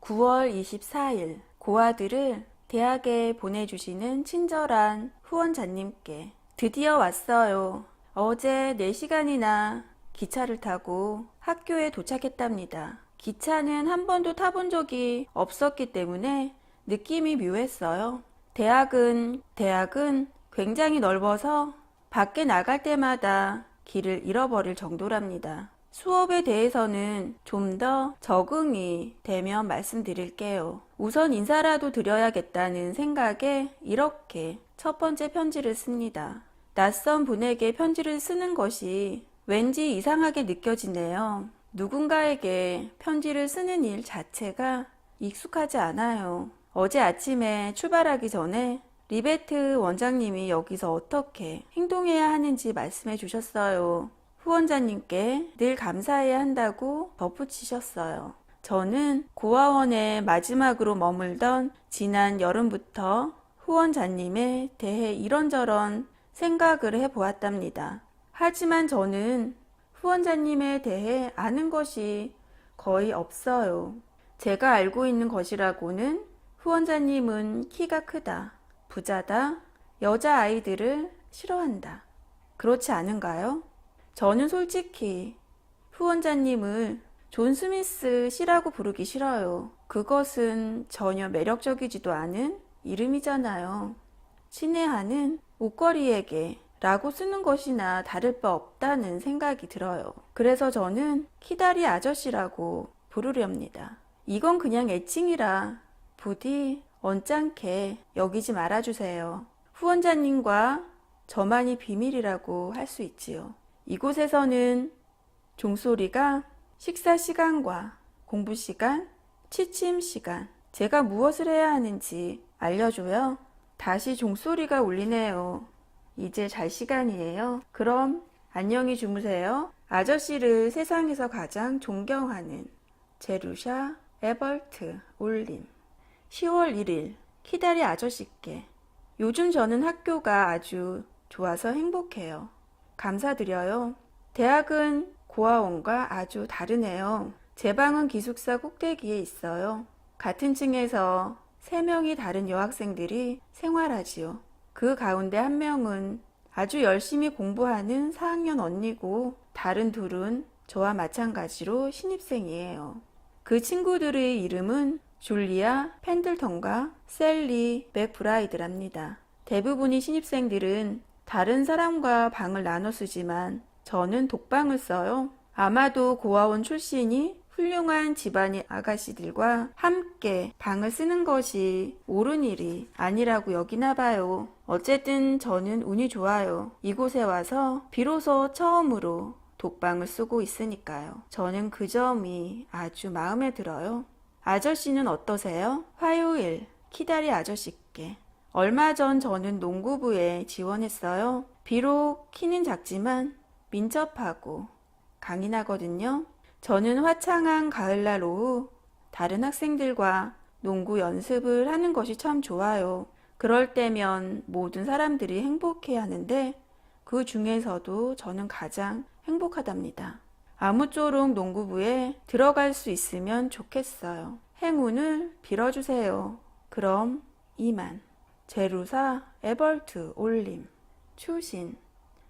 9월 24일 고아들을 대학에 보내주시는 친절한 후원자님께 드디어 왔어요. 어제 4시간이나 기차를 타고 학교에 도착했답니다. 기차는 한 번도 타본 적이 없었기 때문에 느낌이 묘했어요. 대학은 굉장히 넓어서 밖에 나갈 때마다 길을 잃어버릴 정도랍니다. 수업에 대해서는 좀 더 적응이 되면 말씀드릴게요. 우선 인사라도 드려야겠다는 생각에 이렇게 첫 번째 편지를 씁니다. 낯선 분에게 편지를 쓰는 것이 왠지 이상하게 느껴지네요. 누군가에게 편지를 쓰는 일 자체가 익숙하지 않아요. 어제 아침에 출발하기 전에 리베트 원장님이 여기서 어떻게 행동해야 하는지 말씀해 주셨어요. 후원자님께 늘 감사해야 한다고 덧붙이셨어요. 저는 고아원에 마지막으로 머물던 지난 여름부터 후원자님에 대해 이런저런 생각을 해보았답니다. 하지만 저는 후원자님에 대해 아는 것이 거의 없어요. 제가 알고 있는 것이라고는 후원자님은 키가 크다, 부자다, 여자아이들을 싫어한다. 그렇지 않은가요? 저는 솔직히 후원자님을 존 스미스 씨라고 부르기 싫어요. 그것은 전혀 매력적이지도 않은 이름이잖아요. 친애하는 옷걸이에게 라고 쓰는 것이나 다를 바 없다는 생각이 들어요. 그래서 저는 키다리 아저씨라고 부르렵니다. 이건 그냥 애칭이라 부디 언짢게 여기지 말아주세요. 후원자님과 저만이 비밀이라고 할 수 있지요. 이곳에서는 종소리가 식사 시간과 공부 시간, 취침 시간, 제가 무엇을 해야 하는지 알려줘요. 다시 종소리가 울리네요. 이제 잘 시간이에요. 그럼 안녕히 주무세요. 아저씨를 세상에서 가장 존경하는 제루샤 에벌트 올림. 10월 1일 키다리 아저씨께. 요즘 저는 학교가 아주 좋아서 행복해요. 감사드려요. 대학은 고아원과 아주 다르네요. 제 방은 기숙사 꼭대기에 있어요. 같은 층에서 3명이 다른 여학생들이 생활하지요. 그 가운데 한 명은 아주 열심히 공부하는 4학년 언니고 다른 둘은 저와 마찬가지로 신입생이에요. 그 친구들의 이름은 줄리아 펜들턴과 셀리 맥브라이드랍니다. 대부분의 신입생들은 다른 사람과 방을 나눠 쓰지만 저는 독방을 써요. 아마도 고아원 출신이 훌륭한 집안의 아가씨들과 함께 방을 쓰는 것이 옳은 일이 아니라고 여기나 봐요. 어쨌든 저는 운이 좋아요. 이곳에 와서 비로소 처음으로 독방을 쓰고 있으니까요. 저는 그 점이 아주 마음에 들어요. 아저씨는 어떠세요? 화요일 키다리 아저씨께. 얼마 전 저는 농구부에 지원했어요. 비록 키는 작지만 민첩하고 강인하거든요. 저는 화창한 가을날 오후 다른 학생들과 농구 연습을 하는 것이 참 좋아요. 그럴 때면 모든 사람들이 행복해 하는데 그 중에서도 저는 가장 행복하답니다. 아무쪼록 농구부에 들어갈 수 있으면 좋겠어요. 행운을 빌어주세요. 그럼 이만. 제루사 에벌트 올림. 추신.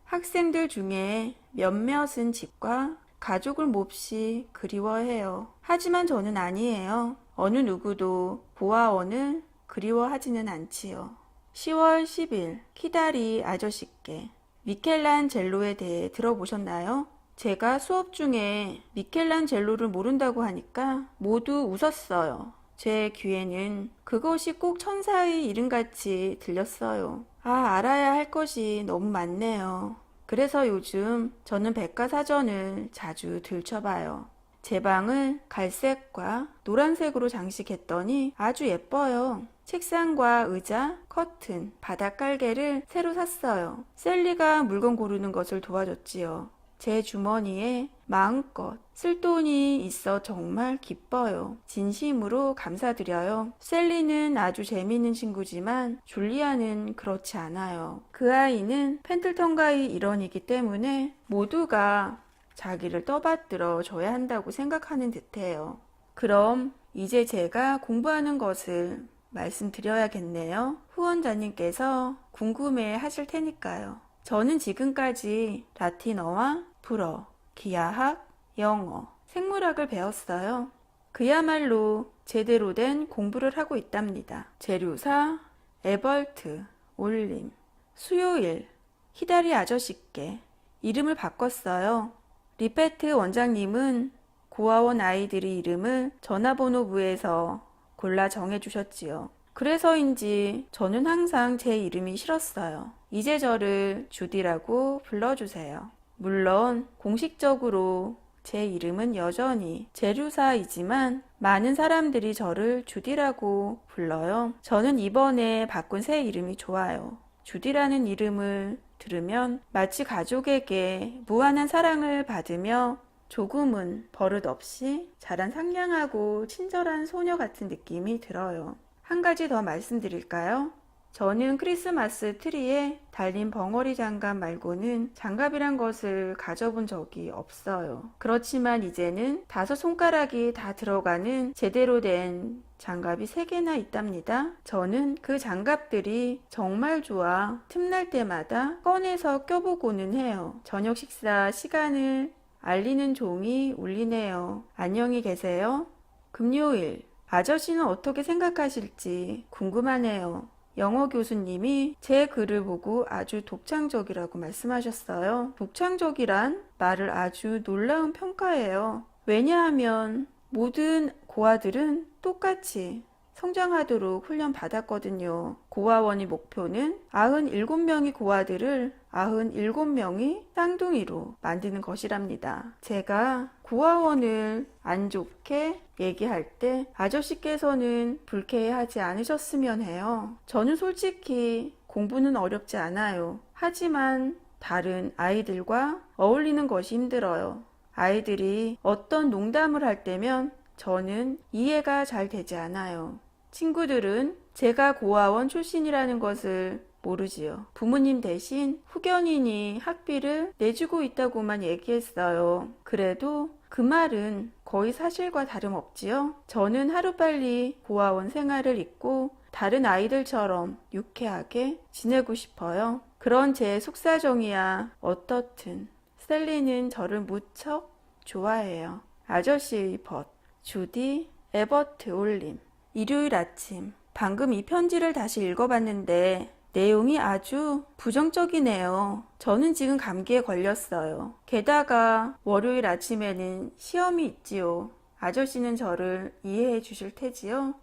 학생들 중에 몇몇은 집과 가족을 몹시 그리워해요. 하지만 저는 아니에요. 어느 누구도 고아원을 그리워하지는 않지요. 10월 10일 키다리 아저씨께. 미켈란젤로에 대해 들어보셨나요? 제가 수업 중에 미켈란젤로를 모른다고 하니까 모두 웃었어요. 제 귀에는 그것이 꼭 천사의 이름같이 들렸어요. 알아야 할 것이 너무 많네요. 그래서 요즘 저는 백과사전을 자주 들춰봐요. 제 방을 갈색과 노란색으로 장식했더니 아주 예뻐요. 책상과 의자, 커튼, 바닥 깔개를 새로 샀어요. 셀리가 물건 고르는 것을 도와줬지요. 제 주머니에 마음껏 쓸 돈이 있어 정말 기뻐요. 진심으로 감사드려요. 셀리는 아주 재미있는 친구지만 줄리아는 그렇지 않아요. 그 아이는 펜틀턴가의 일원이기 때문에 모두가 자기를 떠받들어 줘야 한다고 생각하는 듯해요. 그럼 이제 제가 공부하는 것을 말씀드려야겠네요. 후원자님께서 궁금해 하실 테니까요. 저는 지금까지 라틴어와 불어, 기하학, 영어, 생물학을 배웠어요. 그야말로 제대로 된 공부를 하고 있답니다. 재료사, 에벌트, 올림, 수요일, 히다리 아저씨께 이름을 바꿨어요. 리페트 원장님은 고아원 아이들의 이름을 전화번호부에서 골라 정해주셨지요. 그래서인지 저는 항상 제 이름이 싫었어요. 이제 저를 주디라고 불러주세요. 물론 공식적으로 제 이름은 여전히 제류사이지만 많은 사람들이 저를 주디라고 불러요. 저는 이번에 바꾼 새 이름이 좋아요. 주디라는 이름을 들으면 마치 가족에게 무한한 사랑을 받으며 조금은 버릇없이 자란 상냥하고 친절한 소녀 같은 느낌이 들어요. 한 가지 더 말씀드릴까요? 저는 크리스마스 트리에 달린 벙어리 장갑 말고는 장갑이란 것을 가져본 적이 없어요. 그렇지만 이제는 5손가락이 다 들어가는 제대로 된 장갑이 3개나 있답니다. 저는 그 장갑들이 정말 좋아 틈날 때마다 꺼내서 껴보고는 해요. 저녁 식사 시간을 알리는 종이 울리네요. 안녕히 계세요. 금요일, 아저씨는 어떻게 생각하실지 궁금하네요. 영어 교수님이 제 글을 보고 아주 독창적이라고 말씀하셨어요. 독창적이란 말을 아주 놀라운 평가예요. 왜냐하면 모든 고아들은 똑같이 성장하도록 훈련받았거든요. 고아원의 목표는 97명의 고아들을 97명이 쌍둥이로 만드는 것이랍니다. 제가 고아원을 안 좋게 얘기할 때 아저씨께서는 불쾌해하지 않으셨으면 해요. 저는 솔직히 공부는 어렵지 않아요. 하지만 다른 아이들과 어울리는 것이 힘들어요. 아이들이 어떤 농담을 할 때면 저는 이해가 잘 되지 않아요. 친구들은 제가 고아원 출신이라는 것을 모르지요. 부모님 대신 후견인이 학비를 내주고 있다고만 얘기했어요. 그래도 그 말은 거의 사실과 다름없지요. 저는 하루빨리 고아원 생활을 잊고 다른 아이들처럼 유쾌하게 지내고 싶어요. 그런 제 속사정이야 어떻든 셀리는 저를 무척 좋아해요. 아저씨의 벗, 주디, 에버트 올림. 일요일 아침, 방금 이 편지를 다시 읽어봤는데 내용이 아주 부정적이네요. 저는 지금 감기에 걸렸어요. 게다가 월요일 아침에는 시험이 있지요. 아저씨는 저를 이해해 주실 테지요?